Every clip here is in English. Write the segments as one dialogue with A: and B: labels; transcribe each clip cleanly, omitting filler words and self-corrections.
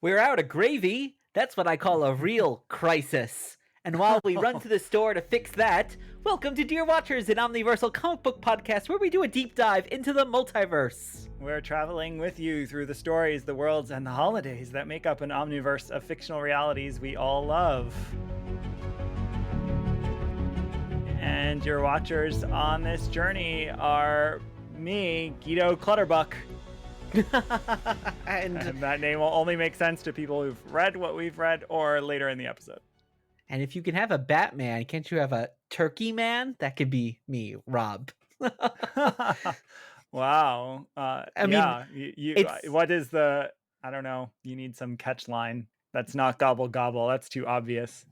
A: We're out of gravy. That's what I call a real crisis. And while we run to the store to fix that, welcome to Dear Watchers, an omniversal comic book podcast where we do a deep dive into the multiverse.
B: We're traveling with you through the stories, the worlds, and the holidays that make up an omniverse of fictional realities we all love. And your watchers on this journey are me, Guido Clutterbuck. and that name will only make sense to people who've read what we've read or later in the episode.
A: And if you can have a Batman, can't you have a Turkey Man? That could be me, Rob.
B: Wow.
A: I mean,
B: what is the, I don't know, you need some catch line. That's not Gobble Gobble. That's too obvious.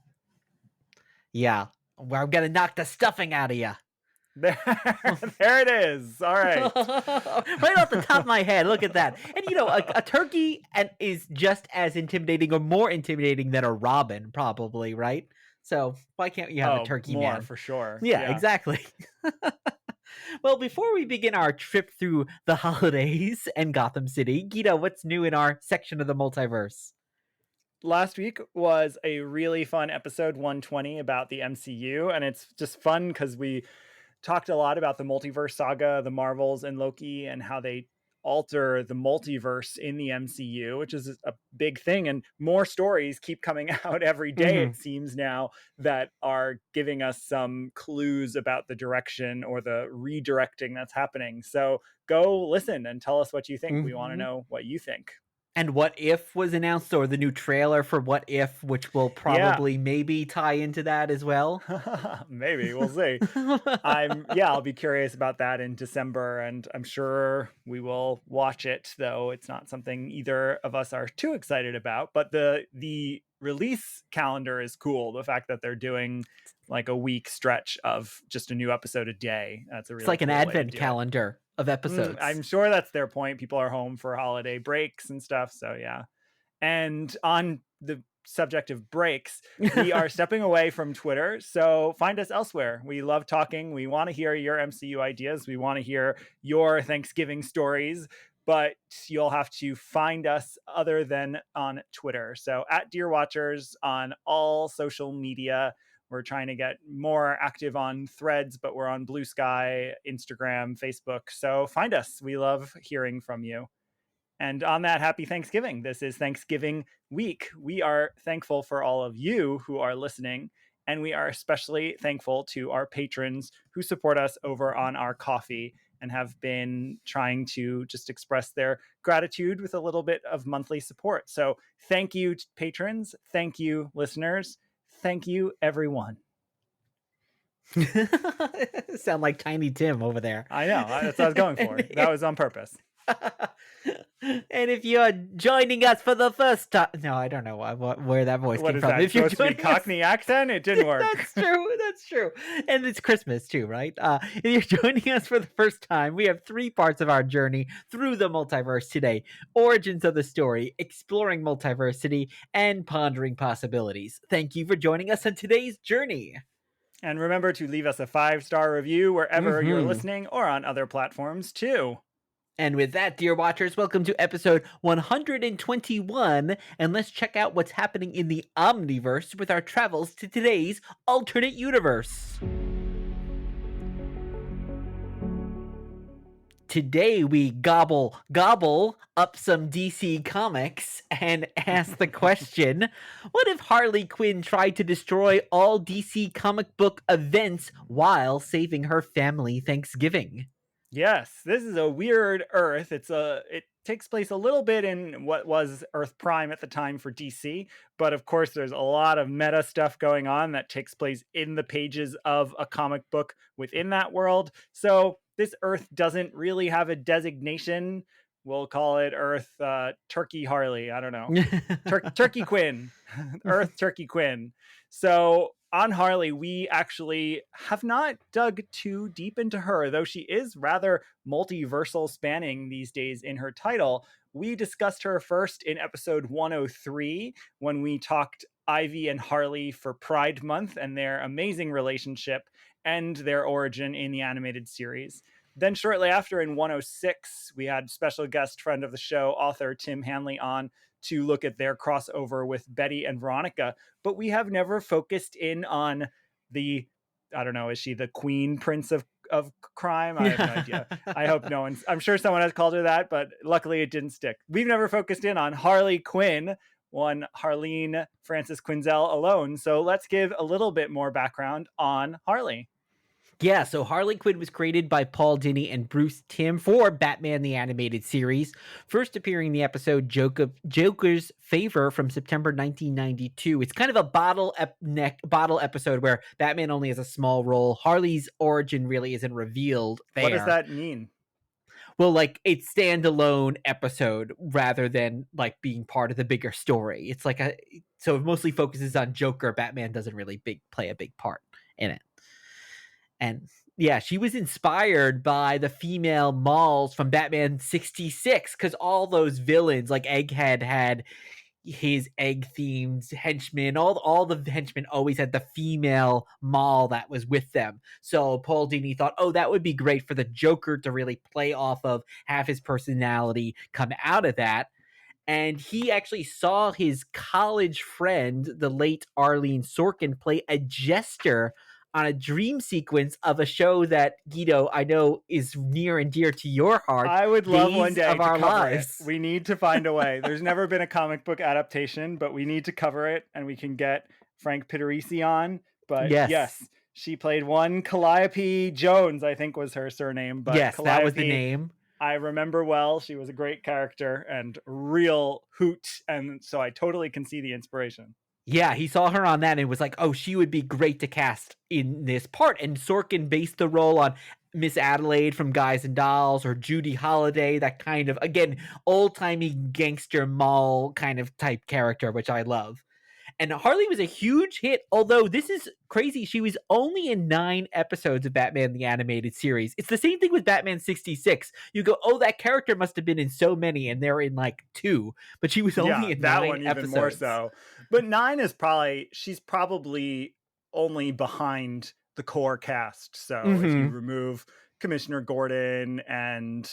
A: Yeah. Well, I'm going to knock the stuffing out of you.
B: There it is. All right.
A: Right off the top of my head. Look at that. And you know, a turkey is just as intimidating or more intimidating than a robin, probably, right? So why can't you have a turkey
B: more,
A: man?
B: For sure.
A: Yeah. Exactly. Well, before we begin our trip through the holidays and Gotham City, Guido, what's new in our section of the multiverse?
B: Last week was a really fun episode 120 about the MCU, and it's just fun because we talked a lot about the multiverse saga, the Marvels and Loki, and how they alter the multiverse in the MCU, which is a big thing. And more stories keep coming out every day, it seems now, that are giving us some clues about the direction or the redirecting that's happening. So go listen and tell us what you think. We want to know what you think.
A: And What If was announced, or the new trailer for What If, which will probably maybe tie into that as well.
B: Maybe, we'll see. I'll be curious about that in December, and I'm sure we will watch it, though it's not something either of us are too excited about. But the release calendar is cool. The fact that they're doing like a week stretch of just a new episode a day. That's a really
A: It's like
B: cool
A: an advent calendar of episodes.
B: I'm sure that's their point. People are home for holiday breaks and stuff. So yeah. And on the subject of breaks, we are stepping away from Twitter. So find us elsewhere. We love talking. We want to hear your MCU ideas. We want to hear your Thanksgiving stories, but you'll have to find us other than on Twitter. So at Dear Watchers on all social media. We're trying to get more active on Threads, but we're on Blue Sky, Instagram, Facebook. So find us. We love hearing from you. And on that, happy Thanksgiving. This is Thanksgiving week. We are thankful for all of you who are listening. And we are especially thankful to our patrons who support us over on our coffee and have been trying to just express their gratitude with a little bit of monthly support. So thank you, patrons. Thank you, listeners. Thank you, everyone.
A: Sound like Tiny Tim over there.
B: I know. That's what I was going for. That was on purpose.
A: And if you're joining us for the first time, no, I don't know where that voice came from.
B: That? If you're joining Cockney accent, it didn't work.
A: That's true. And it's Christmas too, right? If you're joining us for the first time, we have 3 parts of our journey through the multiverse today: origins of the story, exploring multiversity, and pondering possibilities. Thank you for joining us on today's journey.
B: And remember to leave us a 5-star review wherever you're listening, or on other platforms too.
A: And with that, dear watchers, welcome to episode 121, and let's check out what's happening in the Omniverse with our travels to today's alternate universe. Today we gobble up some DC comics and ask the question, what if Harley Quinn tried to destroy all DC comic book events while saving her family Thanksgiving?
B: Yes, this is a weird Earth. It takes place a little bit in what was Earth Prime at the time for DC, but of course there's a lot of meta stuff going on that takes place in the pages of a comic book within that world. So this Earth doesn't really have a designation. We'll call it Earth Turkey Harley. I don't know. Turkey Quinn. Earth Turkey Quinn. So on Harley, we actually have not dug too deep into her, though she is rather multiversal spanning these days in her title. We discussed her first in episode 103 when we talked Ivy and Harley for Pride Month and their amazing relationship and their origin in the animated series. Then shortly after in 106, we had special guest friend of the show, author Tim Hanley, on to look at their crossover with Betty and Veronica, but we have never focused in on the, I don't know, is she the queen prince of crime? I have no idea. I hope no one's, I'm sure someone has called her that, but luckily it didn't stick. We've never focused in on Harley Quinn, one Harleen Frances Quinzel alone. So let's give a little bit more background on Harley.
A: Yeah, so Harley Quinn was created by Paul Dini and Bruce Timm for Batman the Animated Series, first appearing in the episode Joker's Favor from September 1992. It's kind of a bottle episode where Batman only has a small role. Harley's origin really isn't revealed there.
B: What does that mean?
A: Well, like, it's standalone episode rather than like being part of the bigger story. It's like so it mostly focuses on Joker. Batman doesn't really play a big part in it. And yeah, she was inspired by the female Malls from Batman 66, because all those villains, like Egghead had his egg-themed henchmen. All the henchmen always had the female Mall that was with them. So Paul Dini thought, oh, that would be great for the Joker to really play off of, have his personality come out of that. And he actually saw his college friend, the late Arlene Sorkin, play a jester on a dream sequence of a show that, Guido, I know is near and dear to your heart.
B: I would love one day
A: of
B: to
A: Our
B: cover
A: Lives.
B: it. We need to find a way. There's never been a comic book adaptation, but we need to cover it, and we can get Frank Pitarisi on. But yes, she played one Calliope Jones, I think was her surname. But
A: yes,
B: Calliope,
A: that was the name.
B: I remember well. She was a great character and real hoot, and so I totally can see the inspiration.
A: Yeah, he saw her on that and was like, oh, she would be great to cast in this part. And Sorkin based the role on Miss Adelaide from Guys and Dolls or Judy Holliday, that kind of, again, old-timey gangster mall kind of type character, which I love. And Harley was a huge hit, although this is crazy. She was only in 9 episodes of Batman the Animated Series. It's the same thing with Batman 66. You go, oh, that character must have been in so many, and they're in like 2. But she was only in
B: that
A: 9
B: one
A: episodes.
B: Even more so. But 9 is she's probably only behind the core cast. So if you remove Commissioner Gordon and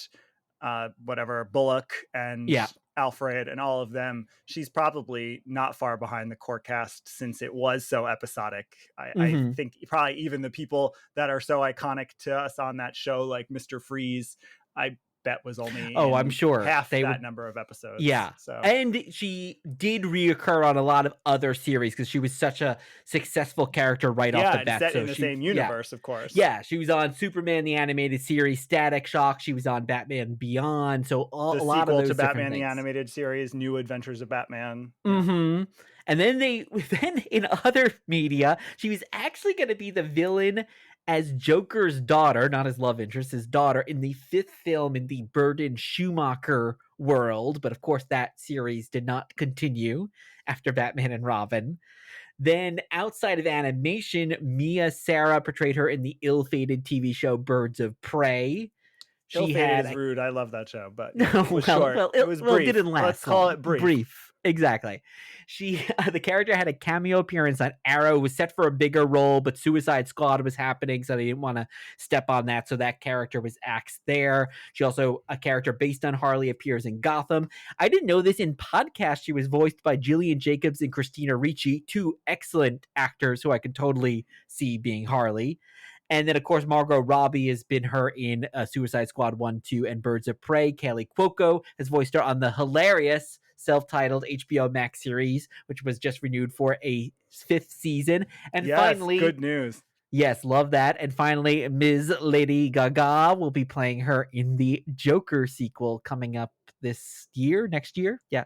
B: Bullock and Alfred and all of them, she's probably not far behind the core cast since it was so episodic. I think probably even the people that are so iconic to us on that show, like Mr. Freeze, I bet was only
A: I'm sure
B: half that number of episodes.
A: Yeah.
B: So,
A: and she did reoccur on a lot of other series because she was such a successful character right off the bat.
B: Set in the same universe, of course.
A: Yeah, she was on Superman the Animated Series, Static Shock. She was on Batman Beyond. So a lot of those
B: to Batman
A: things.
B: the Animated Series, New Adventures of Batman.
A: And then in other media, she was actually going to be the villain as Joker's daughter, not his love interest, his daughter, in the 5th film in the Burton Schumacher world. But of course, that series did not continue after Batman and Robin. Then outside of animation, Mia Sara portrayed her in the ill-fated TV show Birds of Prey.
B: Ill-fated is rude. I love that show, but it was short. It was brief.
A: It didn't last.
B: Let's call it brief.
A: Exactly. The character had a cameo appearance on Arrow, was set for a bigger role, but Suicide Squad was happening, so they didn't want to step on that, so that character was axed there. She also, a character based on Harley, appears in Gotham. I didn't know this. In podcast, she was voiced by Gillian Jacobs and Christina Ricci, 2 excellent actors who I could totally see being Harley. And then, of course, Margot Robbie has been her in Suicide Squad 1, 2, and Birds of Prey. Kaley Cuoco has voiced her on the hilarious self-titled HBO Max series, which was just renewed for a 5th season. And finally,
B: good news.
A: Yes, love that. And finally, Ms. Lady Gaga will be playing her in the Joker sequel coming up next year. Yeah.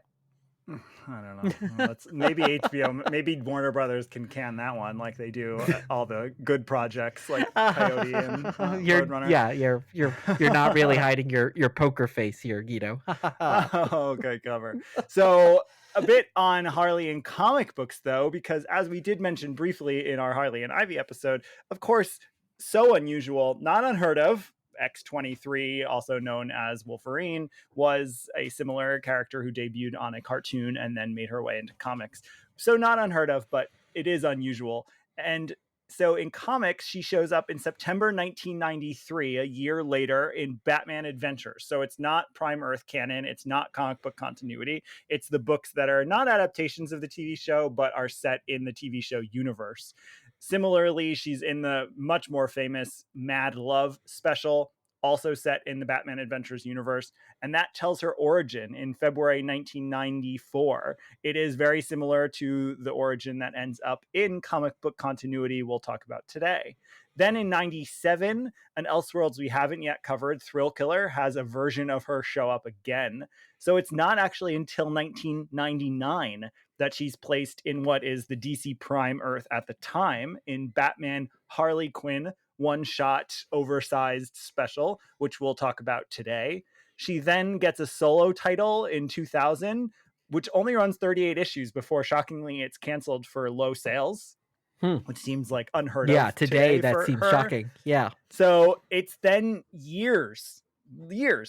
B: I don't know. Maybe HBO, maybe Warner Brothers can can that one like they do all the good projects like Coyote and Roadrunner.
A: Yeah, you're not really hiding your poker face here, Guido.
B: Oh, good cover. So a bit on Harley in comic books, though, because as we did mention briefly in our Harley and Ivy episode, of course, so unusual, not unheard of. X-23, also known as Wolverine, was a similar character who debuted on a cartoon and then made her way into comics. So not unheard of, but it is unusual. And So in comics, she shows up in September 1993, a year later, in Batman Adventures. So it's not Prime Earth canon, it's not comic book continuity. It's the books that are not adaptations of the TV show, but are set in the TV show universe. Similarly, she's in the much more famous Mad Love special, also set in the Batman Adventures universe, and that tells her origin in February 1994. It is very similar to the origin that ends up in comic book continuity we'll talk about today. Then in 97, an Elseworlds we haven't yet covered, Thrill Killer, has a version of her show up again. So it's not actually until 1999 that she's placed in what is the DC Prime Earth at the time in Batman Harley Quinn one-shot oversized special, which we'll talk about today. She then gets a solo title in 2000, which only runs 38 issues before, shockingly, it's canceled for low sales, which seems like unheard
A: Yeah,
B: of
A: today
B: today
A: that
B: for
A: seems
B: her.
A: shocking. Yeah.
B: So it's then years.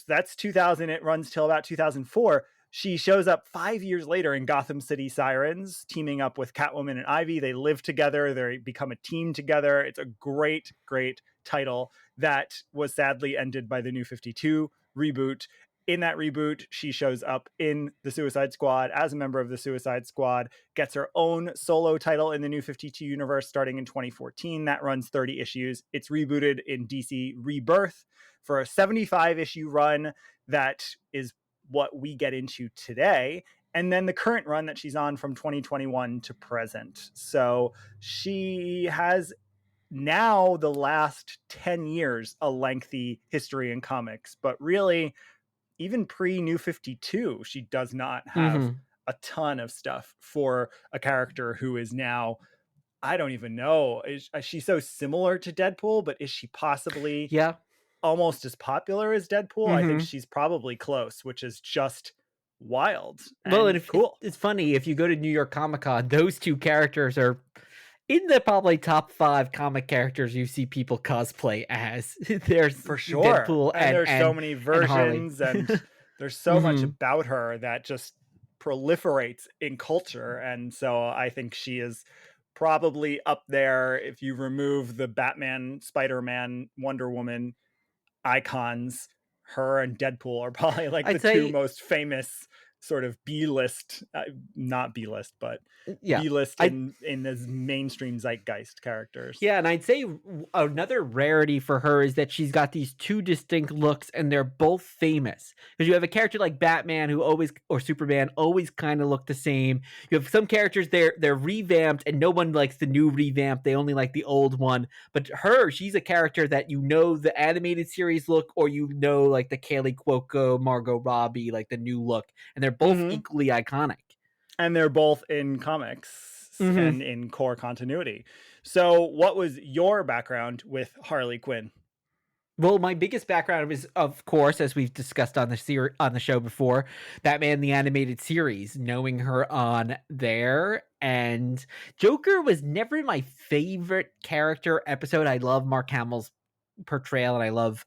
B: That's 2000. It runs till about 2004. She shows up 5 years later in Gotham City Sirens, teaming up with Catwoman and Ivy. They live together. They become a team together. It's a great, great title that was sadly ended by the New 52 reboot. In that reboot, she shows up in the Suicide Squad as a member of the Suicide Squad, gets her own solo title in the New 52 universe starting in 2014. That runs 30 issues. It's rebooted in DC Rebirth for a 75-issue run that is what we get into today. And then the current run that she's on from 2021 to present. So she has now, the last 10 years, a lengthy history in comics, but really, even pre New 52, she does not have a ton of stuff for a character who is now, I don't even know, is she so similar to Deadpool, but is she possibly
A: Yeah.
B: almost as popular as Deadpool? I think
A: Mhm.
B: she's probably close, which is just wild
A: Well, and
B: and
A: if
B: cool.
A: it's funny, if you go to New York Comic Con, those two characters are in the probably top 5 comic characters you see people cosplay as. There's
B: For sure.
A: Deadpool
B: And
A: and
B: there's so many
A: Harley.
B: versions, and there's so much
A: Mhm.
B: about her that just proliferates in culture. And so I think she is probably up there if you remove the Batman, Spider-Man, Wonder Woman icons. Her and Deadpool are probably like the
A: I'd
B: two
A: say
B: most famous sort of B-list, not B-list, but
A: yeah.
B: B-list
A: I
B: in this mainstream zeitgeist characters.
A: Yeah, and I'd say another rarity for her is that she's got these two distinct looks, and they're both famous. Because you have a character like Batman who always, or Superman, always kind of look the same. You have some characters they're revamped, and no one likes the new revamp. They only like the old one. But her, she's a character that you know the animated series look, or you know like the Kaylee Cuoco, Margot Robbie, like the new look, and they're both
B: Mm-hmm.
A: equally iconic.
B: And they're both in comics
A: Mm-hmm.
B: and in core continuity. So, what was your background with Harley Quinn?
A: Well, my biggest background is, of course, as we've discussed on on the show before, Batman the Animated Series, knowing her on there. And Joker was never my favorite character episode. I love Mark Hamill's portrayal and I love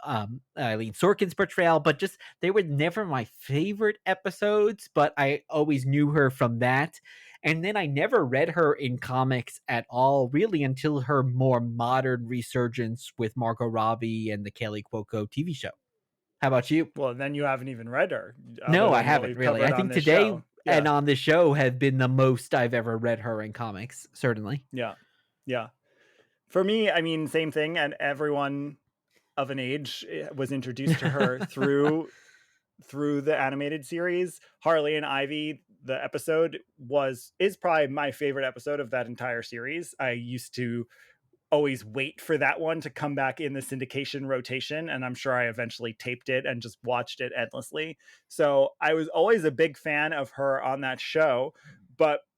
A: Eileen Sorkin's portrayal, but just they were never my favorite episodes, but I always knew her from that. And then I never read her in comics at all, really, until her more modern resurgence with Margot Robbie and the Kaylee Cuoco TV show. How about you?
B: Well, then you haven't even read her other
A: No, I
B: than what
A: haven't
B: we've
A: really. I
B: covered on
A: think
B: this
A: today
B: show.
A: and
B: Yeah.
A: on this show have been the most I've ever read her in comics, certainly.
B: Yeah. Yeah. For me, I mean, same thing. And everyone of an age was introduced to her through the animated series. Harley and Ivy, the episode is probably my favorite episode of that entire series. I used to always wait for that one to come back in the syndication rotation, and I'm sure I eventually taped it and just watched it endlessly. So I was always a big fan of her on that show,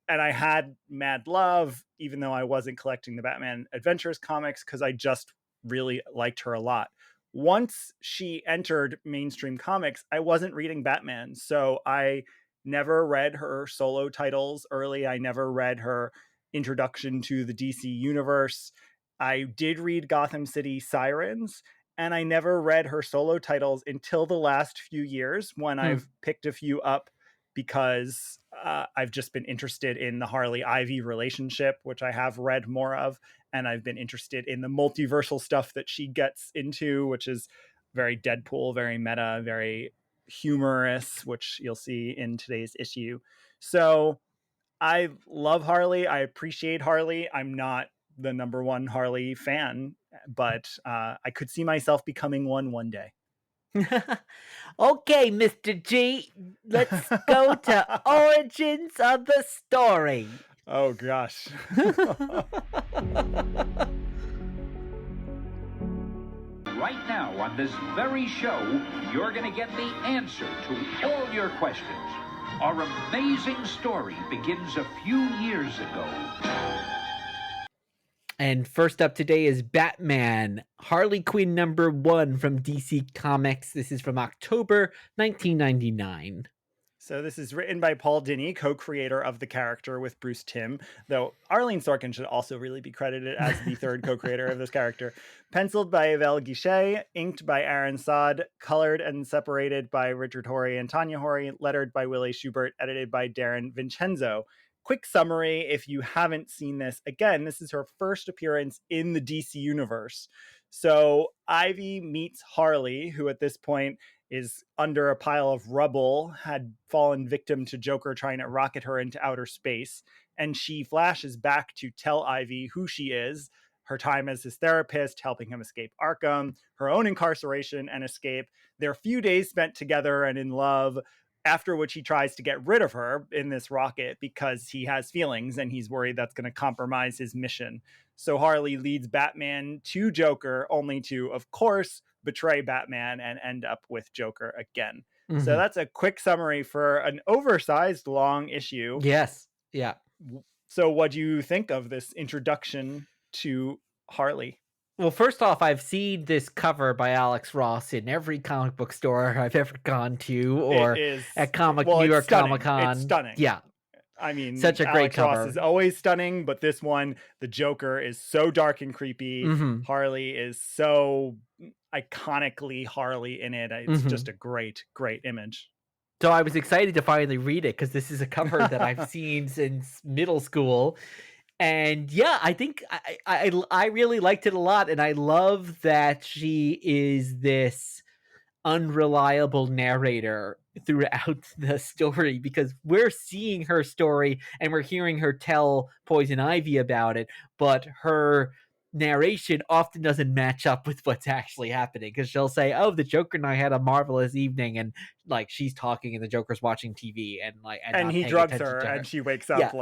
B: and I had Mad Love, even though I wasn't collecting the Batman Adventures comics, because I just really liked her a lot. Once she entered mainstream comics, I wasn't reading Batman, so I never read her solo titles early. I never read her introduction to the DC universe. I did read Gotham City Sirens, and I never read her solo titles until the last few years when
A: Hmm.
B: I've picked a few up because I've just been interested in the Harley Ivy relationship, which I have read more of, and I've been interested in the multiversal stuff that she gets into, which is very Deadpool, very meta, very humorous, which you'll see in today's issue. So I love Harley. I appreciate Harley. I'm not the number one Harley fan, but I could see myself becoming one day.
A: Okay, Mr. G, let's go to origins of the story.
B: Oh gosh.
C: Right now on this very show, you're going to get the answer to all your questions. Our amazing story begins a few years ago.
A: And first up today is Batman, Harley Quinn #1 from DC Comics. This is from October 1999.
B: So this is written by Paul Dini, co-creator of the character with Bruce Timm, though Arlene Sorkin should also really be credited as the third co-creator of this character. Penciled by Yvel Guichet, inked by Aaron Saad, colored and separated by Richard Horry and Tanya Horry, lettered by Willie Schubert, edited by Darren Vincenzo. Quick summary, if you haven't seen this, again, this is her first appearance in the DC universe. So Ivy meets Harley, who at this point is under a pile of rubble, had fallen victim to Joker trying to rocket her into outer space. And she flashes back to tell Ivy who she is, her time as his therapist, helping him escape Arkham, her own incarceration and escape, their few days spent together and in love, after which he tries to get rid of her in this rocket because he has feelings and he's worried that's going to compromise his mission. So Harley leads Batman to Joker, only to, of course, betray Batman and end up with Joker again.
A: Mm-hmm.
B: So that's a quick summary for an oversized long issue.
A: Yes. Yeah.
B: So what do you think of this introduction to Harley?
A: Well, first off, I've seen this cover by Alex Ross in every comic book store I've ever gone to, or at New York Comic Con.
B: It's stunning.
A: Yeah.
B: I mean,
A: such a great
B: Alex
A: cover.
B: Ross is always stunning, but this one, the Joker is so dark and creepy.
A: Mm-hmm.
B: Harley is so iconically Harley in it. It's just a great, great image.
A: So I was excited to finally read it because this is a cover that I've seen since middle school. And yeah, I think I really liked it a lot. And I love that she is this unreliable narrator throughout the story, because we're seeing her story and we're hearing her tell Poison Ivy about it, but her narration often doesn't match up with what's actually happening, because she'll say, oh, the Joker and I had a marvelous evening, and like she's talking and the Joker's watching TV and
B: he drugs her and she wakes up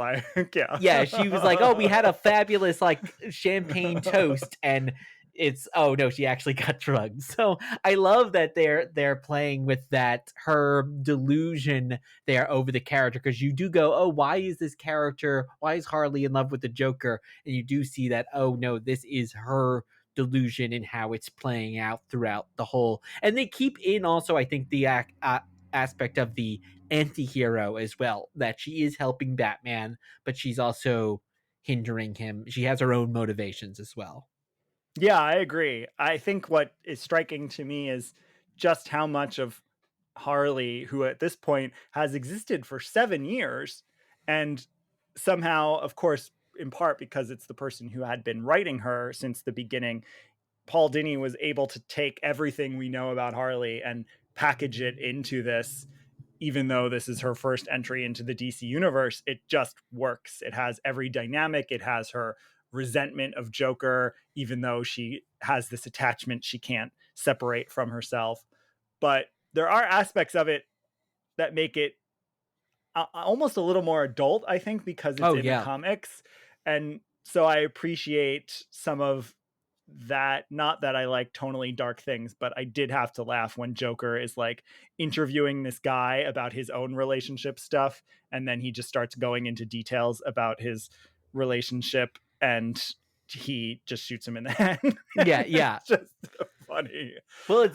A: yeah, she was like, oh, we had a fabulous like champagne toast, and it's, oh no, she actually got drugged. So I love that they're playing with that, her delusion there over the character, because you do go, oh, why is Harley in love with the Joker? And you do see that, oh no, this is her delusion and how it's playing out throughout the whole. And they keep in also, I think, the aspect of the anti-hero as well, that she is helping Batman, but she's also hindering him. She has her own motivations as well.
B: Yeah, I agree. I think what is striking to me is just how much of Harley, who at this point has existed for 7 years, and somehow, of course, in part because it's the person who had been writing her since the beginning, Paul Dini was able to take everything we know about Harley and package it into this. Even though this is her first entry into the DC universe, it just works. It has every dynamic. It has her resentment of Joker, even though she has this attachment she can't separate from herself. But there are aspects of it that make it almost a little more adult, I think, because it's the comics. And so I appreciate some of that. Not that I like tonally dark things, but I did have to laugh when Joker is like interviewing this guy about his own relationship stuff, and then he just starts going into details about his relationship, and he just shoots him in the head.
A: Yeah.
B: It's just so funny.
A: Well,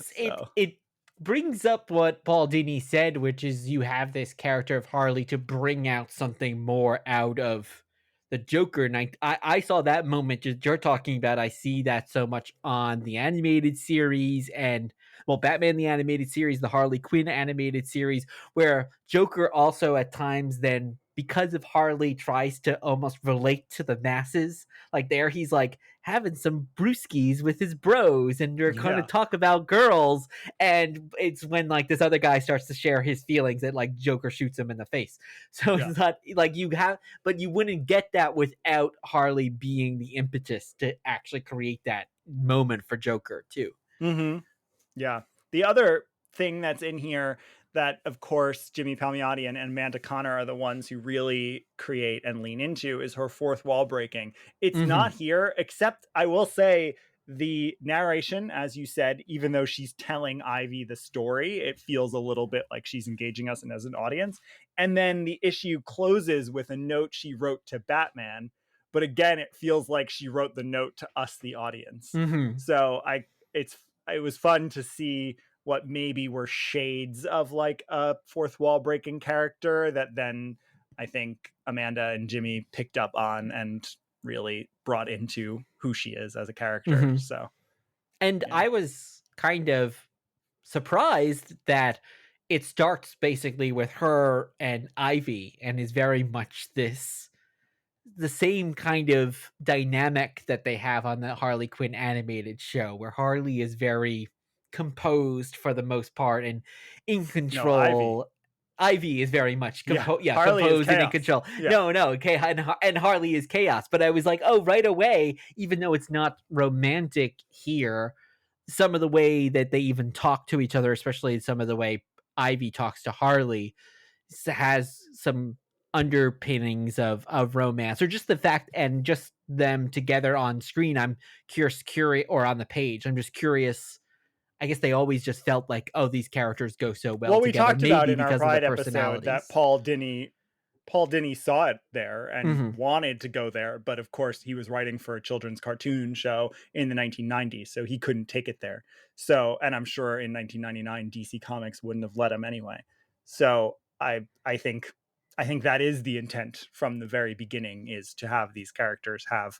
A: it brings up what Paul Dini said, which is you have this character of Harley to bring out something more out of the Joker. And I saw that moment you're talking about. I see that so much on the animated series, and Batman the animated series, the Harley Quinn animated series, where Joker also at times then, because of Harley, tries to almost relate to the masses. Like there he's like having some brewskis with his bros and they're going to
B: Yeah.
A: talk about girls, and it's when like this other guy starts to share his feelings that like Joker shoots him in the face. So
B: Yeah.
A: it's not like but you wouldn't get that without Harley being the impetus to actually create that moment for Joker too.
B: Mm-hmm. Yeah. The other thing that's in here that, of course, Jimmy Palmiotti and Amanda Connor are the ones who really create and lean into is her fourth wall breaking. It's not here, except I will say the narration, as you said, even though she's telling Ivy the story, it feels a little bit like she's engaging us as an audience. And then the issue closes with a note she wrote to Batman. But again, it feels like she wrote the note to us, the audience. So it was fun to see what maybe were shades of like a fourth wall breaking character that then I think Amanda and Jimmy picked up on and really brought into who she is as a character. So,
A: and
B: yeah.
A: I was kind of surprised that it starts basically with her and Ivy and is very much the same kind of dynamic that they have on the Harley Quinn animated show, where Harley is very composed for the most part and in control. Ivy is very much composed and in control.
B: Yeah.
A: And Harley is chaos. But I was like, oh, right away, even though it's not romantic here, some of the way that they even talk to each other, especially some of the way Ivy talks to Harley, has some underpinnings of romance, or just the fact and just them together on screen. I'm curious, or on the page. I'm just curious. I guess they always just felt like, oh, these characters go so well
B: We
A: together.
B: talked
A: Maybe
B: about in our
A: because of the
B: Pride episode that
A: personalities.
B: Paul Dini saw it there and wanted to go there, but of course he was writing for a children's cartoon show in the 1990s, so he couldn't take it there. So, and I'm sure in 1999 DC Comics wouldn't have let him anyway. So I think that is the intent from the very beginning, is to have these characters have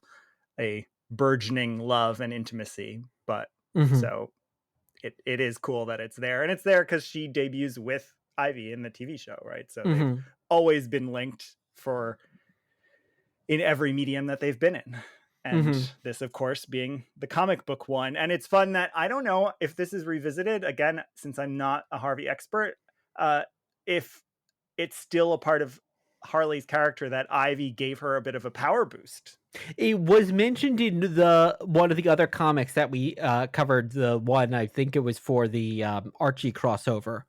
B: a burgeoning love and intimacy. But so it is cool that it's there, and it's there because she debuts with Ivy in the TV show, right? So they've always been linked in every medium that they've been in. And this, of course, being the comic book one. And it's fun that I don't know if this is revisited again, since I'm not a Harvey expert, if it's still a part of Harley's character that Ivy gave her a bit of a power boost.
A: It was mentioned in the one of the other comics that we covered, the one I think it was for the Archie crossover,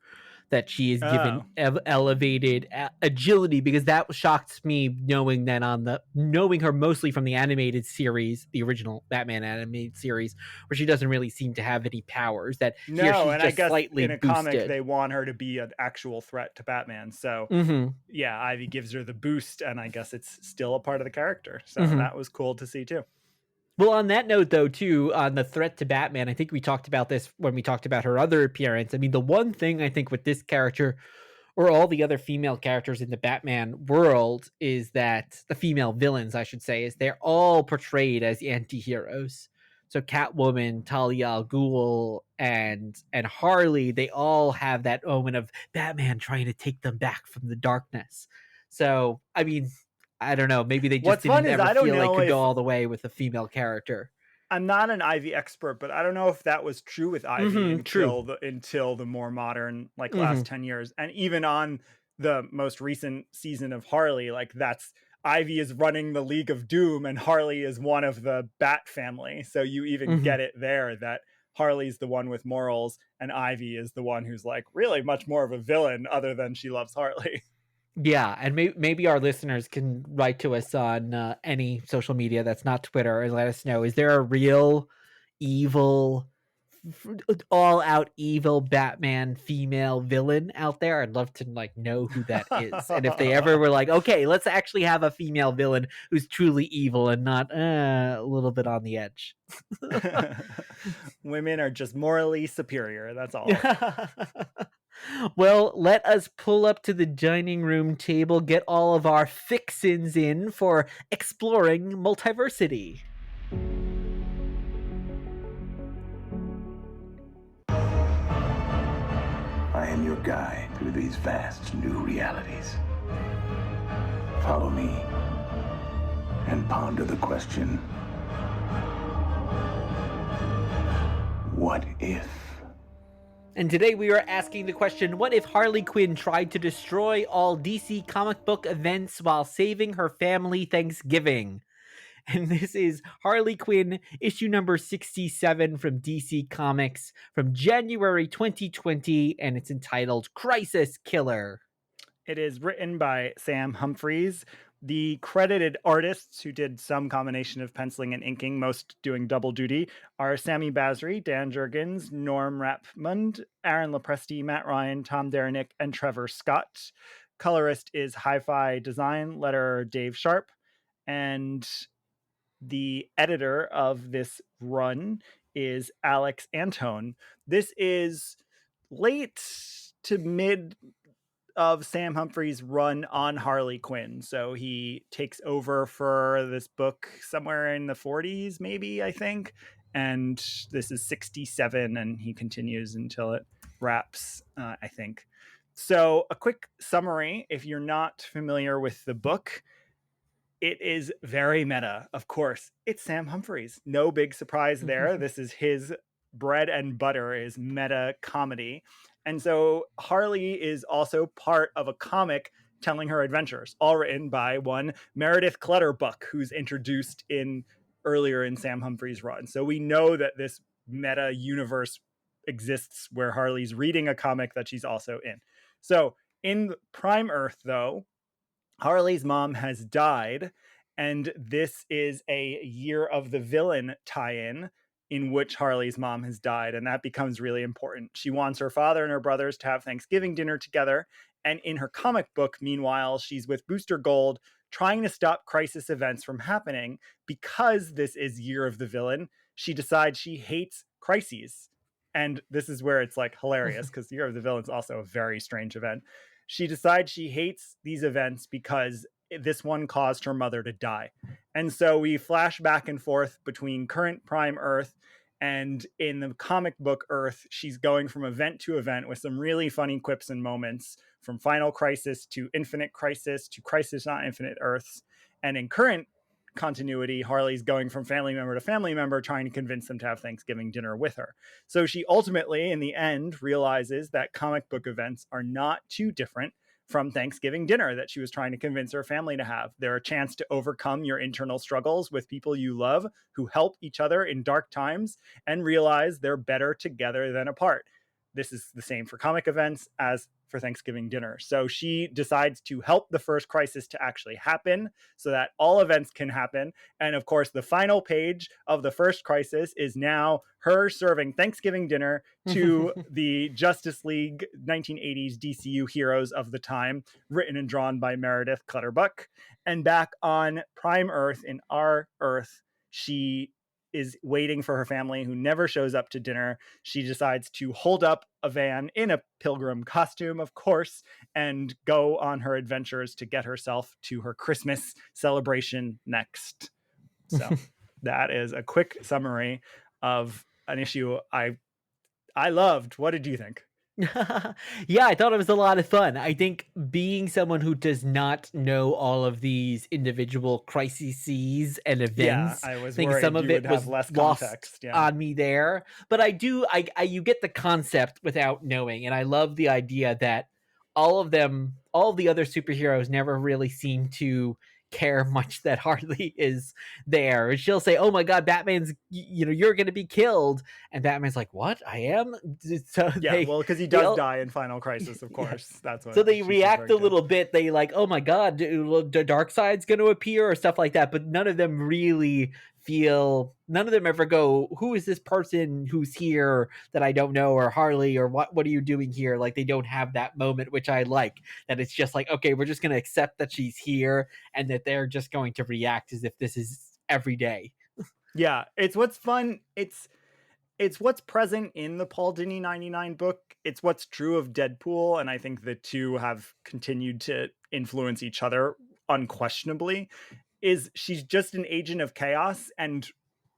A: that she is given elevated agility, because that shocked me knowing her mostly from the animated series, the original Batman animated series, where she doesn't really seem to have any powers. That here she's just
B: I guess
A: slightly
B: in a
A: boosted.
B: comic they want her to be an actual threat to Batman. So yeah, Ivy gives her the boost, and I guess it's still a part of the character. So that was cool to see too.
A: Well, on that note, though, too, on the threat to Batman, I think we talked about this when we talked about her other appearance. I mean, the one thing I think with this character, or all the other female characters in the Batman world, is that the female villains, I should say, is they're all portrayed as anti-heroes. So Catwoman, Talia al Ghul, and Harley, they all have that moment of Batman trying to take them back from the darkness. So, I mean, I don't know. Maybe they just didn't ever feel like could go all the way with a female character.
B: I'm not an Ivy expert, but I don't know if that was true with Ivy until the more modern, like last 10 years. And even on the most recent season of Harley, like Ivy is running the League of Doom and Harley is one of the Bat family. So you even get it there that Harley's the one with morals and Ivy is the one who's like really much more of a villain, other than she loves Harley.
A: Yeah, and maybe our listeners can write to us on any social media that's not Twitter and let us know, is there a real evil, all-out evil Batman female villain out there? I'd love to know who that is. And if they ever were like, okay, let's actually have a female villain who's truly evil and not a little bit on the edge.
B: Women are just morally superior, that's all.
A: Well, let us pull up to the dining room table, get all of our fixins in for exploring multiversity.
D: guide through these vast new realities. Follow me and ponder the question, what if?
A: And today we are asking the question, what if Harley Quinn tried to destroy all DC comic book events while saving her family Thanksgiving? And this is Harley Quinn, issue number 67 from DC Comics from January 2020, and it's entitled Crisis Killer.
B: It is written by Sam Humphries. The credited artists who did some combination of penciling and inking, most doing double duty, are Sammy Basri, Dan Jurgens, Norm Rapmund, Aaron Lopresti, Matt Ryan, Tom Derenick, and Trevor Scott. Colorist is Hi-Fi Design, letterer Dave Sharp, and the editor of this run is Alex Antone. This is late to mid of Sam Humphries' run on Harley Quinn. So he takes over for this book somewhere in the 40s, maybe, I think. And this is 67, and he continues until it wraps, I think. So a quick summary, if you're not familiar with the book, it is very meta, of course. It's Sam Humphries. No big surprise there. This is his bread and butter, is meta comedy. And so Harley is also part of a comic telling her adventures, all written by one Meredith Clutterbuck, who's introduced earlier in Sam Humphries' run. So we know that this meta universe exists where Harley's reading a comic that she's also in. So in Prime Earth, though, Harley's mom has died, and this is a Year of the Villain tie-in in which Harley's mom has died, and that becomes really important. She wants her father and her brothers to have Thanksgiving dinner together, and in her comic book, meanwhile, she's with Booster Gold trying to stop crisis events from happening. Because this is Year of the Villain, she decides she hates crises. And this is where it's like hilarious, because Year of the Villain is also a very strange event. She decides she hates these events because this one caused her mother to die. And so we flash back and forth between current Prime Earth and in the comic book Earth. She's going from event to event with some really funny quips and moments, from Final Crisis to Infinite Crisis to Crisis Not Infinite Earths. And in current continuity, Harley's going from family member to family member, trying to convince them to have Thanksgiving dinner with her. So she ultimately, in the end, realizes that comic book events are not too different from Thanksgiving dinner that she was trying to convince her family to have. They're a chance to overcome your internal struggles with people you love who help each other in dark times and realize they're better together than apart. This is the same for comic events as for Thanksgiving dinner. So she decides to help the first crisis to actually happen so that all events can happen. And of course, the final page of the first crisis is now her serving Thanksgiving dinner to the Justice League 1980s DCU heroes of the time, written and drawn by Meredith Clutterbuck. And back on Prime Earth, in our Earth, she is waiting for her family who never shows up to dinner. She decides to hold up a van in a pilgrim costume, of course, and go on her adventures to get herself to her Christmas celebration next. So that is a quick summary of an issue I loved. What did you think?
A: Yeah, I thought it was a lot of fun. I think being someone who does not know all of these individual crises and events,
B: I was
A: I think
B: worried
A: some of
B: you
A: it
B: would
A: was
B: have less
A: lost
B: context.
A: on me there. But I do, you get the concept without knowing, and I love the idea that all of the other superheroes never really seem to care much that Harley is there. She'll say, "Oh my God, Batman's, you're going to be killed," and Batman's like, "What? I am?" So
B: Yeah, well, because he does die in Final Crisis, of course.
A: Yes.
B: That's what.
A: So they react a little bit. They like, "Oh my God, the dark side's going to appear," or stuff like that. But none of them really none of them ever go, "Who is this person who's here that I don't know?" or "Harley," or what are you doing here? Like, they don't have that moment, which I like. That it's just like, okay, we're just going to accept that she's here, and that they're just going to react as if this is every day.
B: Yeah, it's what's fun. It's what's present in the Paul Dini 99 book. It's what's true of Deadpool, and I think the two have continued to influence each other unquestionably. Is she's just an agent of chaos, and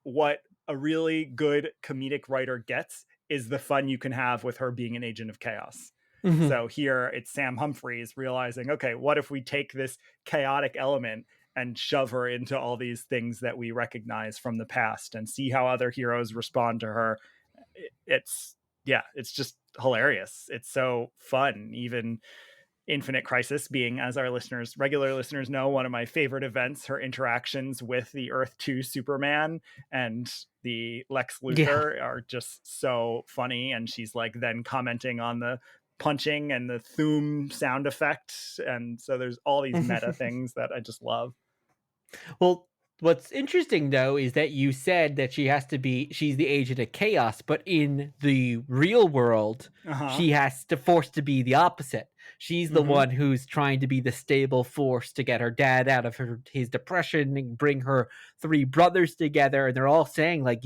B: what a really good comedic writer gets is the fun you can have with her being an agent of chaos.
A: Mhm.
B: So here it's Sam Humphries realizing, okay, what if we take this chaotic element and shove her into all these things that we recognize from the past and see how other heroes respond to her. It's, yeah, it's just hilarious. It's so fun. Even Infinite Crisis being, as our regular listeners know, one of my favorite events, her interactions with the Earth 2 Superman and the Lex
A: Yeah.
B: Luthor are just so funny. And she's like then commenting on the punching and the Thoom sound effect. And so there's all these meta things that I just love.
A: Well, what's interesting though is that you said that she's the agent of chaos, but in the real world,
B: Uh-huh.
A: she has to force to be the opposite. She's the
B: Mhm.
A: one who's trying to be the stable force to get her dad out of his depression and bring her three brothers together. And they're all saying like,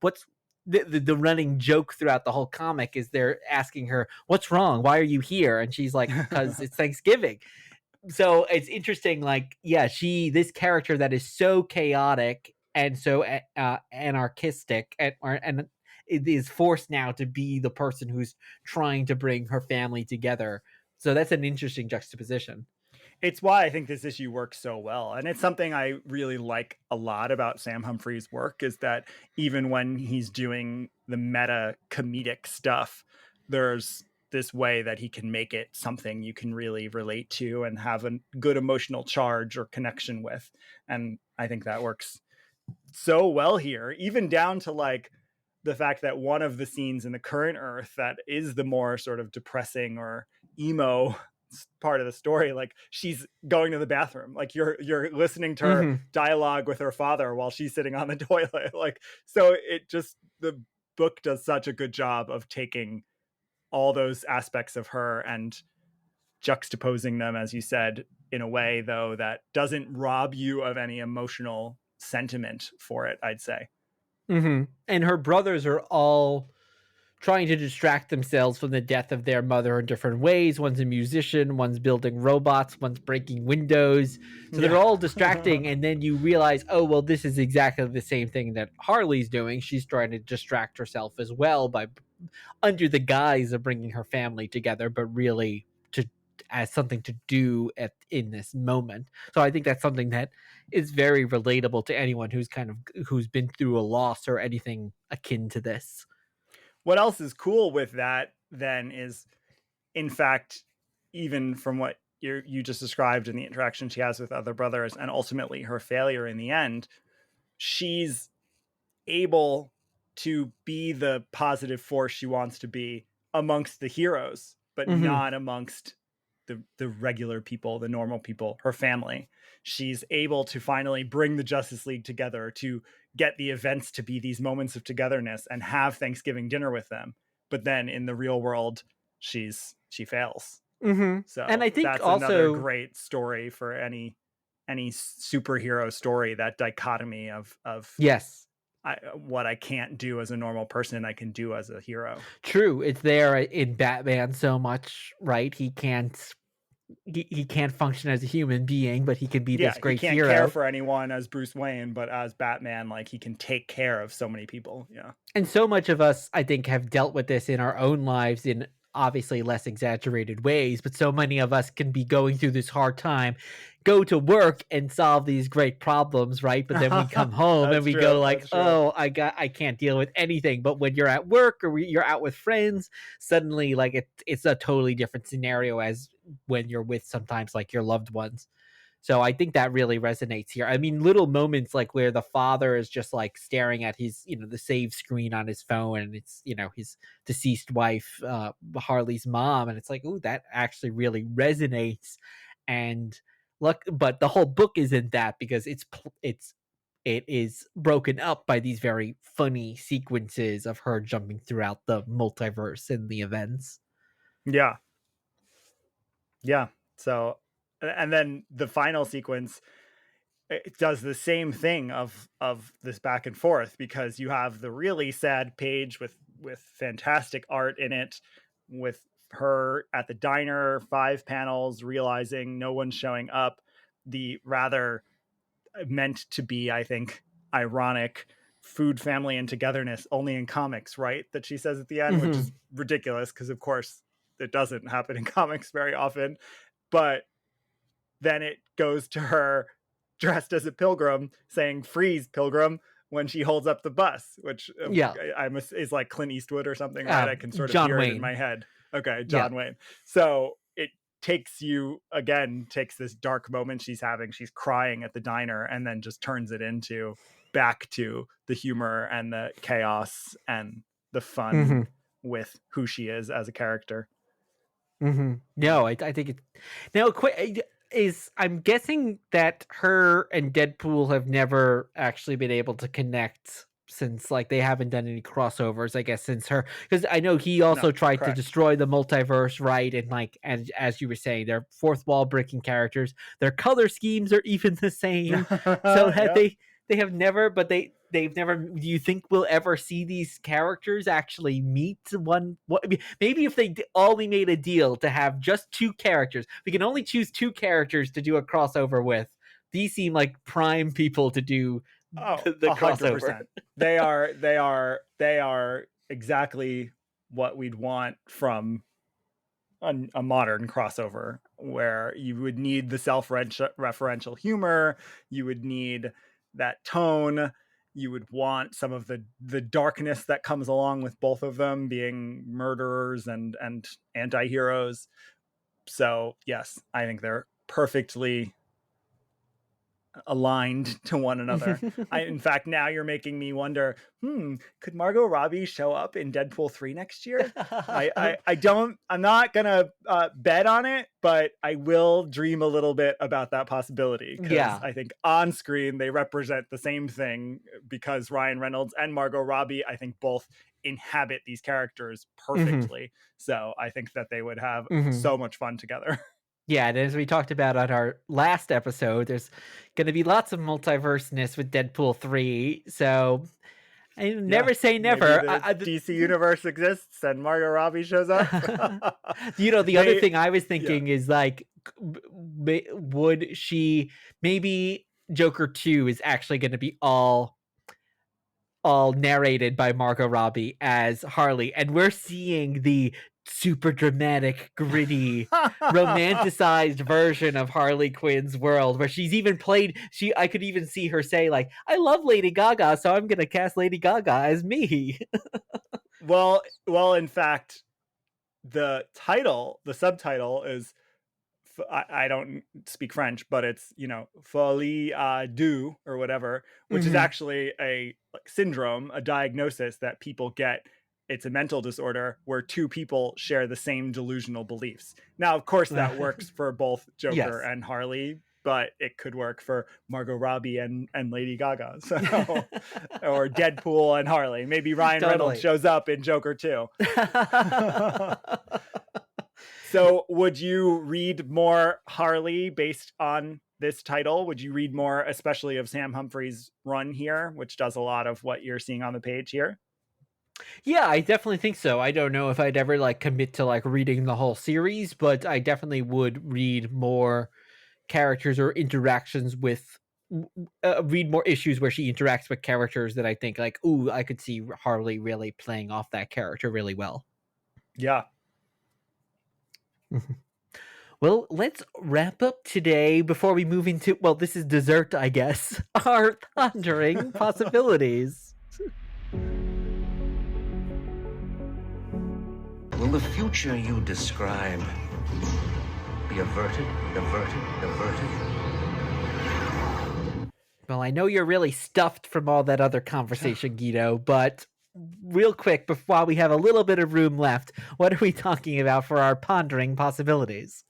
A: what's the running joke throughout the whole comic is they're asking her, what's wrong? Why are you here? And she's like, because it's Thanksgiving. So it's interesting, like, yeah, this character that is so chaotic and so anarchistic and it is forced now to be the person who's trying to bring her family together. So that's an interesting juxtaposition.
B: It's why I think this issue works so well. And it's something I really like a lot about Sam Humphries' work is that even when he's doing the meta comedic stuff, there's this way that he can make it something you can really relate to and have a good emotional charge or connection with. And I think that works so well here, even down to like the fact that one of the scenes in the current Earth that is the more sort of depressing or emo part of the story, like she's going to the bathroom, like you're listening to her
A: Mhm.
B: dialogue with her father while she's sitting on the toilet. Like, so it just, the book does such a good job of taking all those aspects of her and juxtaposing them, as you said, in a way though that doesn't rob you of any emotional sentiment for it, I'd say.
A: Mhm. And her brothers are all trying to distract themselves from the death of their mother in different ways. One's a musician, one's building robots, one's breaking windows. So they're
B: Yeah.
A: all distracting. And then you realize, oh, well, this is exactly the same thing that Harley's doing. She's trying to distract herself as well by under the guise of bringing her family together, but really to as something to do in this moment. So I think that's something that is very relatable to anyone who's been through a loss or anything akin to this.
B: What else is cool with that then is, in fact, even from what you just described and the interaction she has with other brothers and ultimately her failure in the end, she's able to be the positive force she wants to be amongst the heroes, but
A: Mhm.
B: not amongst the regular people, the normal people, her family. She's able to finally bring the Justice League together to get the events to be these moments of togetherness and have Thanksgiving dinner with them. But then in the real world, she fails.
A: Mhm. And
B: So
A: I think
B: that's another
A: also
B: great story for any superhero story, that dichotomy of
A: yes,
B: what I can't do as a normal person, I can do as a hero.
A: true. It's there in Batman so much, right? He can't function as a human being, but he can be
B: Yeah,
A: this
B: he
A: great
B: can't care
A: hero.
B: for anyone as Bruce Wayne, but as Batman, like he can take care of so many people. Yeah.
A: And so much of us, I think, have dealt with this in our own lives in obviously less exaggerated ways, but so many of us can be going through this hard time, go to work and solve these great problems, right? But then we come home and
B: That's
A: we
B: true.
A: go like,
B: That's true.
A: "Oh, I can't deal with anything." But when you're at work or you're out with friends, suddenly like it's a totally different scenario as when you're with sometimes like your loved ones. So I think that really resonates here. I mean, little moments like where the father is just like staring at his, the save screen on his phone, and it's, his deceased wife, Harley's mom, and it's like, ooh, that actually really resonates. And look, but the whole book isn't that because it is broken up by these very funny sequences of her jumping throughout the multiverse and the events.
B: Yeah. Yeah. So, and then the final sequence, it does the same thing of this back and forth, because you have the really sad page with fantastic art in it, with her at the diner, 5 panels, realizing no one's showing up, the rather meant to be, I think, ironic food, family, and togetherness only in comics, right? That she says at the end, which
A: Mhm.
B: is ridiculous because, of course, it doesn't happen in comics very often. But then it goes to her dressed as a pilgrim saying "Freeze, Pilgrim" when she holds up the bus, which
A: Yeah.
B: is like Clint Eastwood or something, right? I can sort of
A: John
B: hear it in
A: Wayne.
B: my head. Okay,
A: Yeah.
B: John Wayne. So it takes this dark moment she's having. She's crying at the diner, and then just turns it into back to the humor and the chaos and the fun with who she is as a character.
A: No, I think it. Now, I'm guessing that her and Deadpool have never actually been able to connect since, like, they haven't done any crossovers. I guess since her, because I know he also tried to
B: correct.
A: destroy the multiverse, right? And like, as you were saying, they're fourth wall breaking characters. Their color schemes are even the same. So they have never, but they've never. Do you think we'll ever see these characters actually meet maybe if they only made a deal to have just two characters, we can only choose two characters to do a crossover with. These seem like prime people to do the
B: 100%.
A: crossover.
B: They are exactly what we'd want from a modern crossover, where you would need the self-referential humor, you would need that tone, you would want some of the darkness that comes along with both of them being murderers and anti-heroes. So yes, I think they're perfectly aligned to one another. In fact, now you're making me wonder, could Margot Robbie show up in Deadpool 3 next year? I'm not gonna bet on it, but I will dream a little bit about that possibility, because I think on screen they represent the same thing, because Ryan Reynolds and Margot Robbie, I think, both inhabit these characters perfectly. So I think that they would have so much fun together.
A: Yeah, and as we talked about on our last episode, there's going to be lots of multiverseness with Deadpool 3. So I never say never.
B: The DC universe exists and Margot Robbie shows up.
A: The other thing I was thinking is, like, would she, maybe Joker 2 is actually going to be all narrated by Margot Robbie as Harley, and we're seeing the super dramatic, gritty, romanticized version of Harley Quinn's world, where she's even played. I could even see her say, like, "I love Lady Gaga, so I'm gonna cast Lady Gaga as me."
B: Well, in fact, the subtitle is, I don't speak French, but it's, folie à deux or whatever, which is actually a syndrome, a diagnosis that people get. It's a mental disorder where two people share the same delusional beliefs. Now, of course, that works for both Joker and Harley, but it could work for Margot Robbie and Lady Gaga. So, or Deadpool and Harley. Maybe Ryan Reynolds shows up in Joker too. So would you read more Harley based on this title? Would you read more, especially of Sam Humphries' run here, which does a lot of what you're seeing on the page here?
A: Yeah, I definitely think so. I don't know if I'd ever, like, commit to, like, reading the whole series, but I definitely would read more characters or interactions with read more issues where she interacts with characters that I think, like, ooh, I could see Harley really playing off that character really well.
B: Yeah.
A: Well, let's wrap up today before we move into, well, this is dessert, I guess, our thundering possibilities.
E: Will the future you describe be averted?
A: Well, I know you're really stuffed from all that other conversation, Guido, but real quick, while we have a little bit of room left, what are we talking about for our pondering possibilities?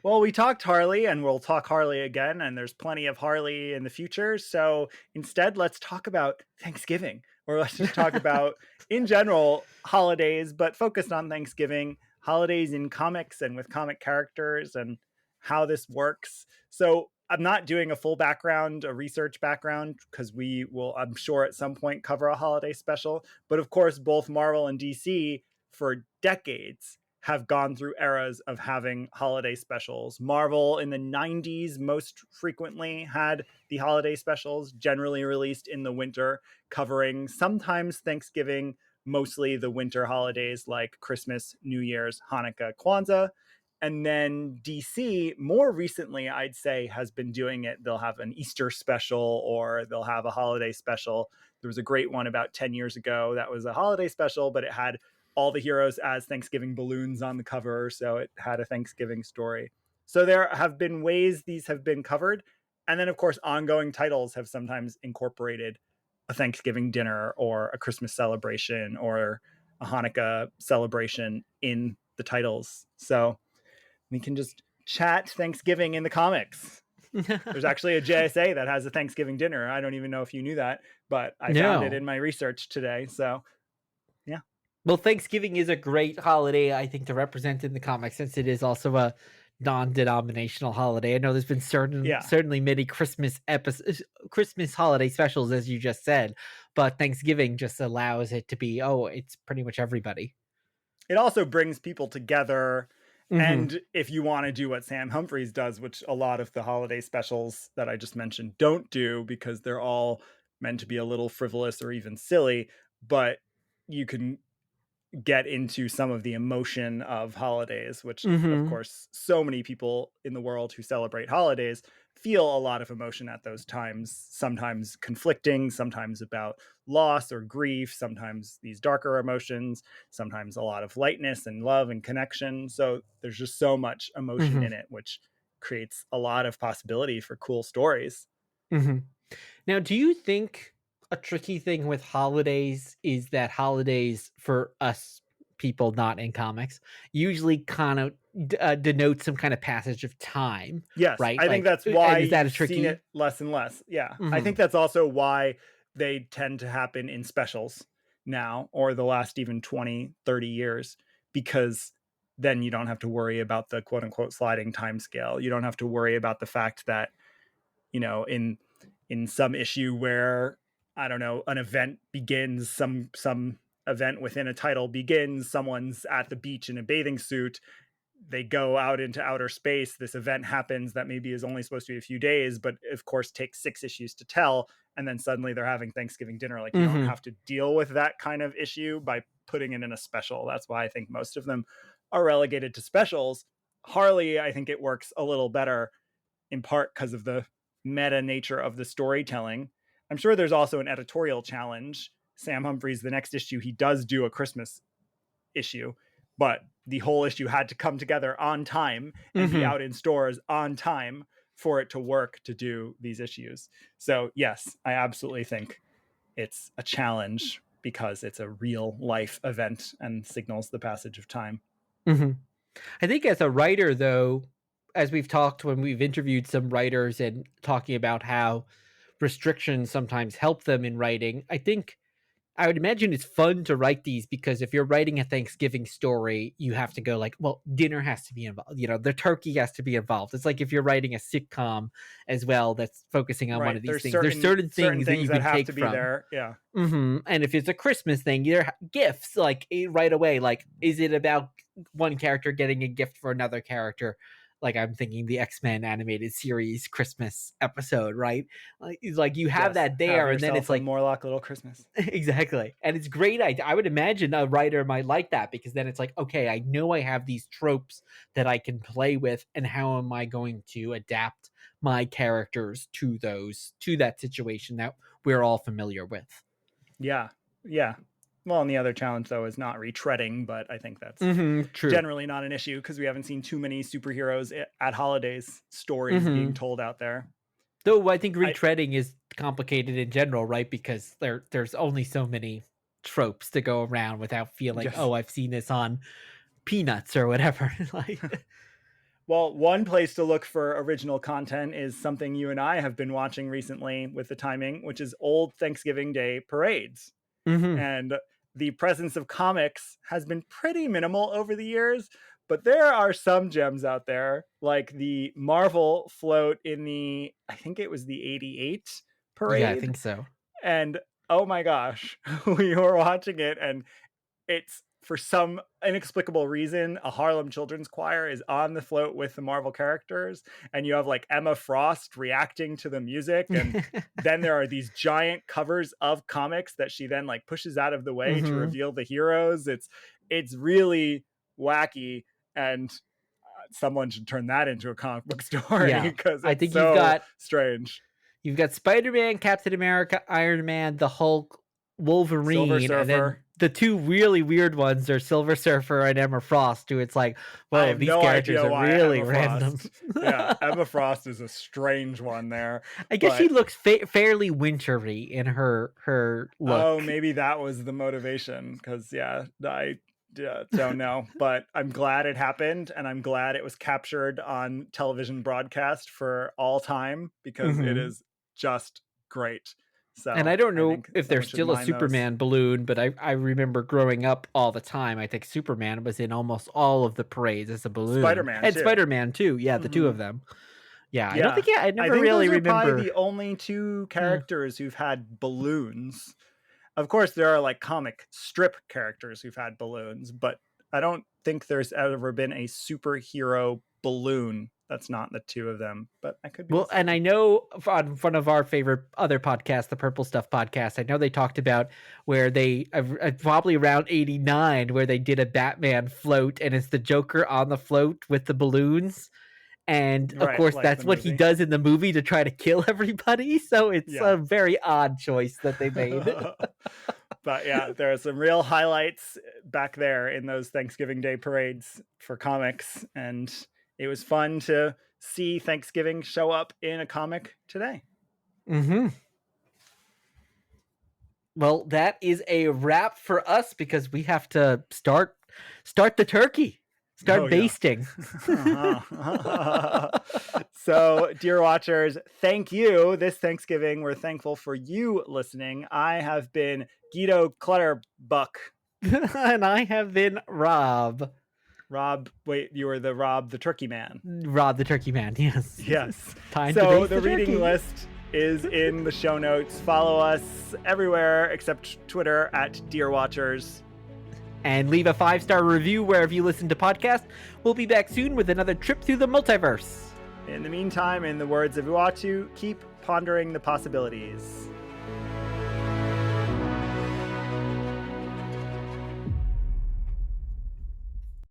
B: Well, we talked Harley, and we'll talk Harley again, and there's plenty of Harley in the future. So instead, let's talk about Thanksgiving, or let's just talk about, in general, holidays, but focused on Thanksgiving, holidays in comics and with comic characters, and how this works. So I'm not doing a full background, a research background, because we will, I'm sure, at some point cover a holiday special. But of course, both Marvel and DC for decades have gone through eras of having holiday specials. Marvel in the 90s most frequently had the holiday specials, generally released in the winter, covering sometimes Thanksgiving, mostly the winter holidays like Christmas, New Year's, Hanukkah, Kwanzaa. And then DC, more recently, I'd say, has been doing it. They'll have an Easter special or they'll have a holiday special. There was a great one about 10 years ago that was a holiday special, but it had all the heroes as Thanksgiving balloons on the cover. So it had a Thanksgiving story. So there have been ways these have been covered. And then, of course, ongoing titles have sometimes incorporated a Thanksgiving dinner or a Christmas celebration or a Hanukkah celebration in the titles. So we can just chat Thanksgiving in the comics. There's actually a JSA that has a Thanksgiving dinner. I don't even know if you knew that, but I found it in my research today. So, yeah.
A: Well, Thanksgiving is a great holiday, I think, to represent in the comics, since it is also a non-denominational holiday. I know there's been certainly many Christmas holiday specials, as you just said, but Thanksgiving just allows it to be, it's pretty much everybody.
B: It also brings people together. And if you want to do what Sam Humphries does, which a lot of the holiday specials that I just mentioned don't do because they're all meant to be a little frivolous or even silly, but you can get into some of the emotion of holidays, which of course, so many people in the world who celebrate holidays feel a lot of emotion at those times, sometimes conflicting, sometimes about loss or grief, sometimes these darker emotions, sometimes a lot of lightness and love and connection. So there's just so much emotion in it, which creates a lot of possibility for cool stories.
A: Now, do you think a tricky thing with holidays is that holidays for us people not in comics usually kind of denote some kind of passage of time?
B: Yes,
A: right?
B: I think that's why
A: is that
B: you've seen it less and less. Yeah, I
A: Mhm.
B: think that's also why they tend to happen in specials now, or the last even 20, 30 years, because then you don't have to worry about the quote unquote sliding time scale. You don't have to worry about the fact that, in some issue where, I don't know, an event begins, some event within a title begins, someone's at the beach in a bathing suit, they go out into outer space, this event happens that maybe is only supposed to be a few days, but of course takes 6 issues to tell, and then suddenly they're having Thanksgiving dinner. Like, you don't have to deal with that kind of issue by putting it in a special. That's why I think most of them are relegated to specials. Harley, I think it works a little better, in part because of the meta nature of the storytelling. I'm sure there's also an editorial challenge. Sam Humphries, the next issue, he does do a Christmas issue, but the whole issue had to come together on time and be out in stores on time for it to work to do these issues. So yes, I absolutely think it's a challenge because it's a real life event and signals the passage of time.
A: I think as a writer, though, as we've talked when we've interviewed some writers and talking about how restrictions sometimes help them in writing, I think I would imagine it's fun to write these because if you're writing a Thanksgiving story, you have to go like, well, dinner has to be involved. The turkey has to be involved. It's like if you're writing a sitcom as well that's focusing on one of these things. There's certain things that you can
B: have
A: take
B: to be
A: from.
B: there. Yeah.
A: And if it's a Christmas thing, there gifts like right away. Like, is it about one character getting a gift for another character? Like I'm thinking the X-Men animated series Christmas episode, right? Like you have that there, and then it's like
B: Morlock Little Christmas.
A: Exactly. And it's great. I would imagine a writer might like that because then it's like, okay, I know I have these tropes that I can play with, and how am I going to adapt my characters to that situation that we're all familiar with?
B: Yeah. Well, and the other challenge, though, is not retreading, but I think that's
A: true.
B: Generally not an issue because we haven't seen too many superheroes at holidays stories being told out there.
A: Though I think retreading is complicated in general, right? Because there's only so many tropes to go around without feeling, oh, I've seen this on Peanuts or whatever.
B: Well, one place to look for original content is something you and I have been watching recently with the timing, which is old Thanksgiving Day parades. And the presence of comics has been pretty minimal over the years, but there are some gems out there, like the Marvel float in I think it was the 88 parade.
A: Yeah, I think so.
B: And oh my gosh, we were watching it and it's for some inexplicable reason, a Harlem Children's Choir is on the float with the Marvel characters, and you have like Emma Frost reacting to the music, and then there are these giant covers of comics that she then like pushes out of the way to reveal the heroes. It's really wacky, and someone should turn that into a comic book story because
A: I
B: it's
A: think
B: so strange.
A: You've got Spider-Man, Captain America, Iron Man, the Hulk, Wolverine,
B: Silver Surfer.
A: and then the two really weird ones are Silver Surfer and Emma Frost, who it's like, whoa, these characters are really random.
B: Yeah, Emma Frost is a strange one there.
A: I guess she looks fairly wintry in her look.
B: Oh, maybe that was the motivation, because I don't know, but I'm glad it happened, and I'm glad it was captured on television broadcast for all time, because it is just great. So,
A: and I don't know if there's still a Superman balloon, but I remember growing up all the time. I think Superman was in almost all of the parades as a balloon. Spider-Man too. Yeah, the two of them. Yeah, I don't think. I never really remember.
B: Probably the only two characters who've had balloons. Of course, there are like comic strip characters who've had balloons, but I don't think there's ever been a superhero balloon that's not the two of them. But I could be mistaken.
A: And I know on one of our favorite other podcasts, the Purple Stuff podcast, I know they talked about where they probably around 89 where they did a Batman float, and it's the Joker on the float with the balloons. And of course, like that's what he does in the movie to try to kill everybody. So it's a very odd choice that they made.
B: But yeah, there are some real highlights back there in those Thanksgiving Day parades for comics. And it was fun to see Thanksgiving show up in a comic today.
A: Well, that is a wrap for us, because we have to start the turkey. Start basting.
B: So, dear watchers, thank you. This Thanksgiving, we're thankful for you listening. I have been Guido Clutterbuck.
A: And I have been Rob.
B: Rob, wait, you were the Rob the Turkey Man.
A: Rob the Turkey Man, yes.
B: Yes.
A: Time
B: so
A: to baste
B: the reading
A: turkey.
B: list is in the show notes. Follow us everywhere except Twitter at Dear Watchers.
A: And leave a 5-star review wherever you listen to podcasts. We'll be back soon with another trip through the multiverse.
B: In the meantime, in the words of Uatu, keep pondering the possibilities.